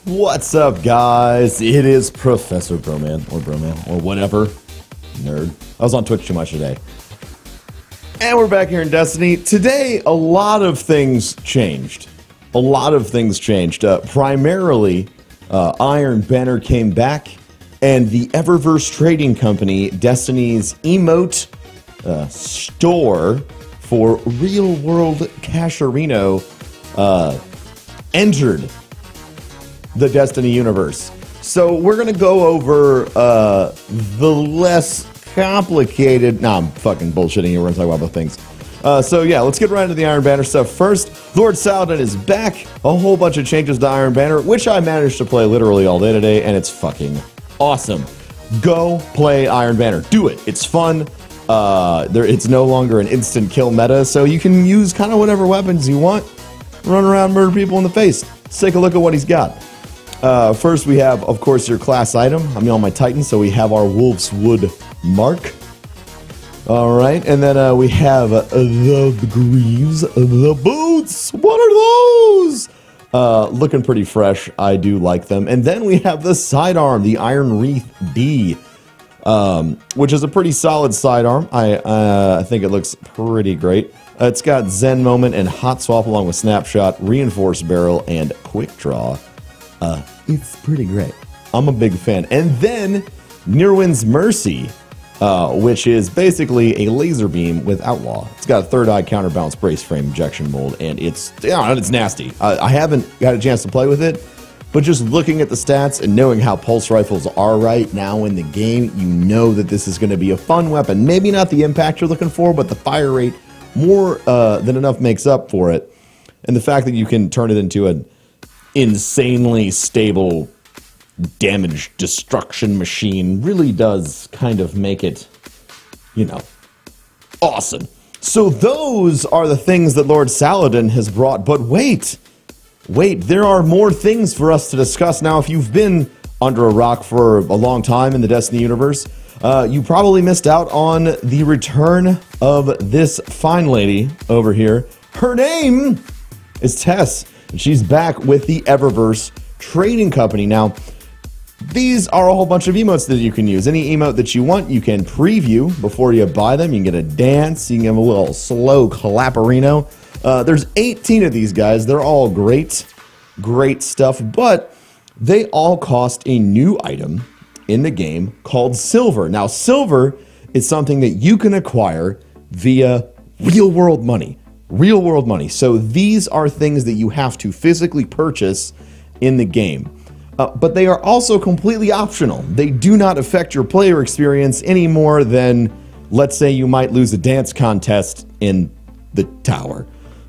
What's up, guys? It is Professor Broman, or whatever. Nerd. I was on Twitch too much today. And we're back here in Destiny. Today, a lot of things changed. Primarily, Iron Banner came back, and the Eververse trading company, Destiny's emote store for real-world Casherino, entered the Destiny universe. So we're gonna go over the less complicated. Nah, I'm fucking bullshitting you. We're gonna talk about both things. So yeah, let's get right into the Iron Banner stuff. First, Lord Saladin is back. A whole bunch of changes to Iron Banner, which I managed to play literally all day today, and it's fucking awesome. Go play Iron Banner. Do it. It's fun. It's no longer an instant kill meta, so you can use kind of whatever weapons you want. Run around, murder people in the face. Let's take a look at what he's got. First, we have, of course, your class item. I'm on my Titan, so we have our Wolf's Wood mark. All right, and then we have the greaves, the boots. What are those? Looking pretty fresh. I do like them. And then we have the sidearm, the Iron Wreath D, which is a pretty solid sidearm. I think it looks pretty great. It's got Zen Moment and Hot Swap along with Snapshot, Reinforced Barrel, and Quick Draw. It's pretty great. I'm a big fan. And then Nirwin's Mercy, which is basically a laser beam with Outlaw. It's got a third eye counterbalance brace frame injection mold, and it's nasty. I haven't got a chance to play with it, but just looking at the stats and knowing how pulse rifles are right now in the game, you know that this is going to be a fun weapon. Maybe not the impact you're looking for, but the fire rate more than enough makes up for it. And the fact that you can turn it into an insanely stable damage destruction machine really does kind of make it, awesome. So those are the things that Lord Saladin has brought. But wait, there are more things for us to discuss. Now, if you've been under a rock for a long time in the Destiny universe, you probably missed out on the return of this fine lady over here. Her name is Tess, and she's back with the Eververse trading company. Now, these are a whole bunch of emotes that you can use. Any emote that you want, you can preview before you buy them. You can get a dance. You can give a little slow clapperino. There's 18 of these guys. They're all great stuff, but they all cost a new item in the game called silver. Now, silver is something that you can acquire via real-world money. Real-world money. So these are things that you have to physically purchase in the game. But they are also completely optional. They do not affect your player experience any more than, let's say, you might lose a dance contest in the tower.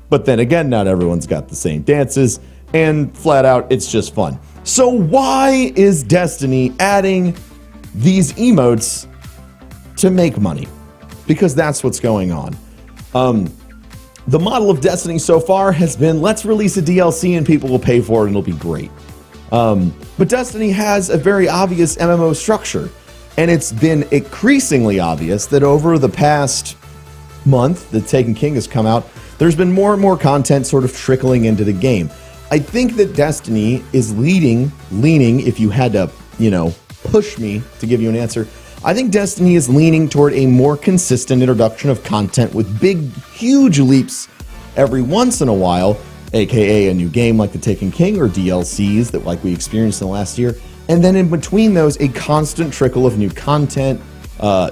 But then again, not everyone's got the same dances, and flat out, it's just fun. So why is Destiny adding these emotes to make money? Because that's what's going on. The model of Destiny so far has been, let's release a DLC and people will pay for it and it'll be great. But Destiny has a very obvious MMO structure, and it's been increasingly obvious that over the past month that Taken King has come out, there's been more and more content sort of trickling into the game. I think that Destiny is leaning, if you had to, push me to give you an answer, I think Destiny is leaning toward a more consistent introduction of content with big, huge leaps every once in a while, aka a new game like the Taken King or DLCs that like we experienced in the last year, and then in between those, a constant trickle of new content,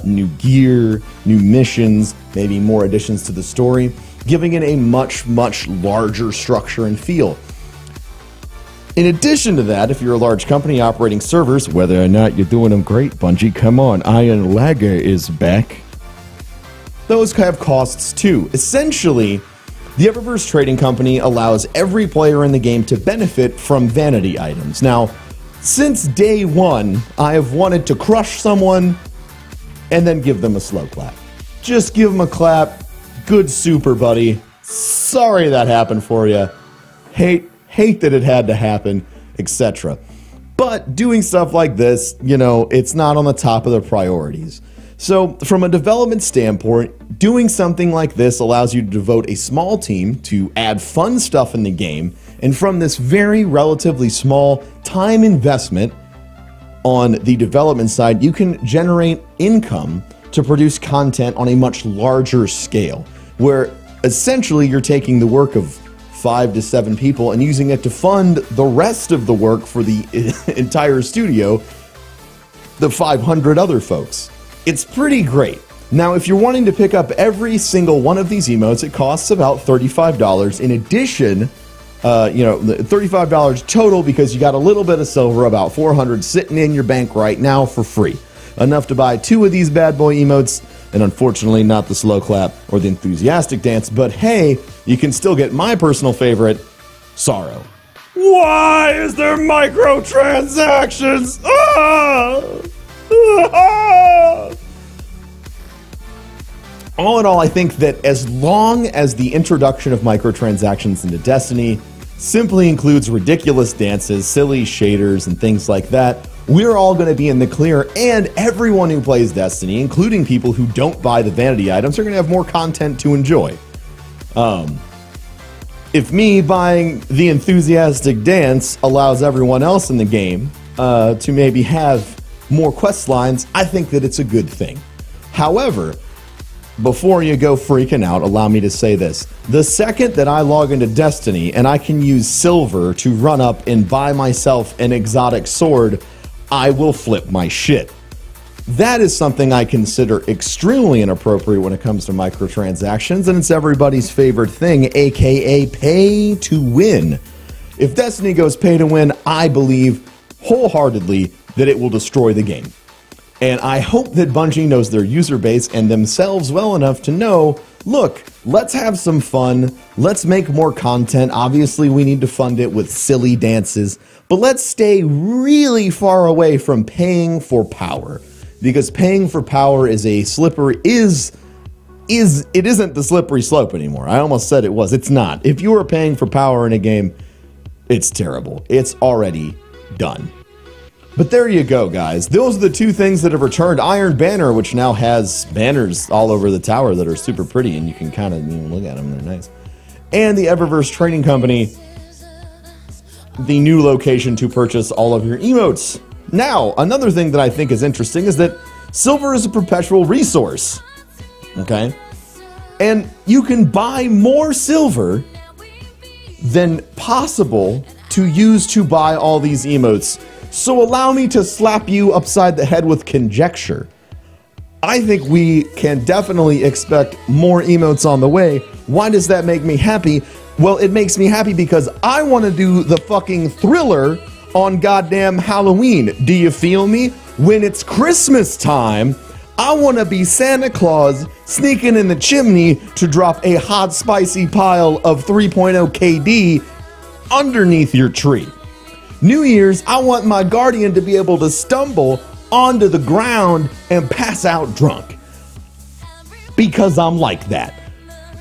new gear, new missions, maybe more additions to the story, giving it a much, much larger structure and feel. In addition to that, if you're a large company operating servers, whether or not you're doing them great, Bungie, come on, Iron Lagger is back. Those have costs too. Essentially, the Eververse Trading Company allows every player in the game to benefit from vanity items. Now, since day one, I have wanted to crush someone and then give them a slow clap. Just give them a clap. Good super, buddy. Sorry that happened for you. Hate that it had to happen, etc. But doing stuff like this, it's not on the top of the priorities. So from a development standpoint, doing something like this allows you to devote a small team to add fun stuff in the game And from this very relatively small time investment on the development side, you can generate income to produce content on a much larger scale, where essentially you're taking the work of 5 to 7 people and using it to fund the rest of the work for the entire studio, the 500 other folks. It's pretty great. Now, if you're wanting to pick up every single one of these emotes, it costs about $35. In addition, $35 total because you got a little bit of silver, about 400 sitting in your bank right now for free. Enough to buy 2 of these bad boy emotes, and unfortunately not the slow clap or the enthusiastic dance, but hey, you can still get my personal favorite, Sorrow. Why is there microtransactions? All in all, I think that as long as the introduction of microtransactions into Destiny simply includes ridiculous dances, silly shaders, and things like that, we're all going to be in the clear, and everyone who plays Destiny, including people who don't buy the vanity items, are going to have more content to enjoy. If me buying the enthusiastic dance allows everyone else in the game to maybe have more quest lines, I think that it's a good thing. However, before you go freaking out, allow me to say this. The second that I log into Destiny and I can use silver to run up and buy myself an exotic sword, I will flip my shit. That is something I consider extremely inappropriate when it comes to microtransactions, and it's everybody's favorite thing, aka pay to win. If Destiny goes pay to win, I believe wholeheartedly that it will destroy the game. And I hope that Bungie knows their user base and themselves well enough to know, look, let's have some fun, let's make more content. Obviously, we need to fund it with silly dances, but let's stay really far away from paying for power. Because paying for power is a slippery, it isn't the slippery slope anymore. I almost said it was. It's not. If you are paying for power in a game, it's terrible. It's already done. But there you go, guys. Those are the 2 things that have returned. Iron Banner, which now has banners all over the tower that are super pretty, and you can kind of look at them. They're nice. And the Eververse Trading Company, the new location to purchase all of your emotes. Now, another thing that I think is interesting is that silver is a perpetual resource. Okay? And you can buy more silver than possible to use to buy all these emotes. So allow me to slap you upside the head with conjecture. I think we can definitely expect more emotes on the way. Why does that make me happy? Well, it makes me happy because I want to do the fucking thriller on goddamn Halloween. Do you feel me? When it's Christmas time, I want to be Santa Claus sneaking in the chimney to drop a hot spicy pile of 3.0 KD underneath your tree. New Year's, I want my guardian to be able to stumble onto the ground and pass out drunk. Because I'm like that.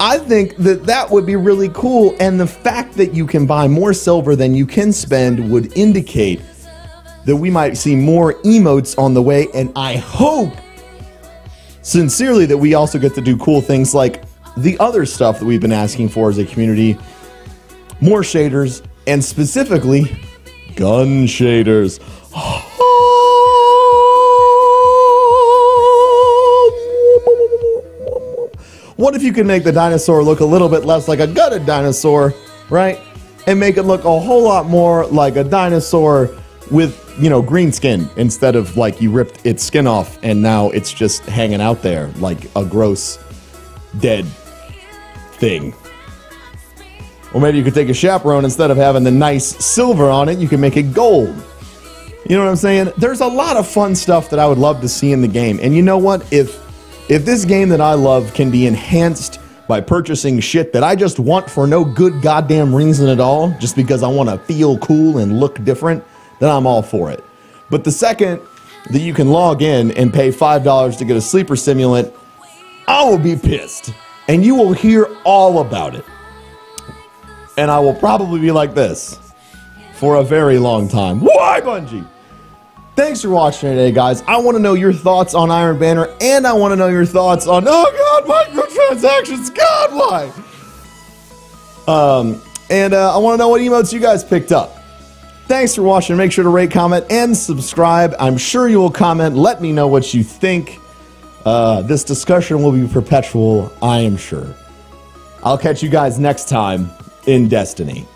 I think that that would be really cool, and the fact that you can buy more silver than you can spend would indicate that we might see more emotes on the way, and I hope sincerely that we also get to do cool things like the other stuff that we've been asking for as a community. More shaders, and specifically gun shaders. What if you could make the dinosaur look a little bit less like a gutted dinosaur, right? And make it look a whole lot more like a dinosaur with, green skin, instead of like you ripped its skin off and now it's just hanging out there like a gross dead thing. Or maybe you could take a chaperone, instead of having the nice silver on it, you can make it gold. You know what I'm saying? There's a lot of fun stuff that I would love to see in the game. And you know what? If this game that I love can be enhanced by purchasing shit that I just want for no good goddamn reason at all, just because I want to feel cool and look different, then I'm all for it. But the second that you can log in and pay $5 to get a sleeper stimulant, I will be pissed. And you will hear all about it. And I will probably be like this for a very long time. Why, Bungie? Thanks for watching today, guys. I want to know your thoughts on Iron Banner, and I want to know your thoughts on, oh god, microtransactions, god, why? And I want to know what emotes you guys picked up. Thanks for watching. Make sure to rate, comment, and subscribe. I'm sure you will comment. Let me know what you think. This discussion will be perpetual, I am sure. I'll catch you guys next time in Destiny.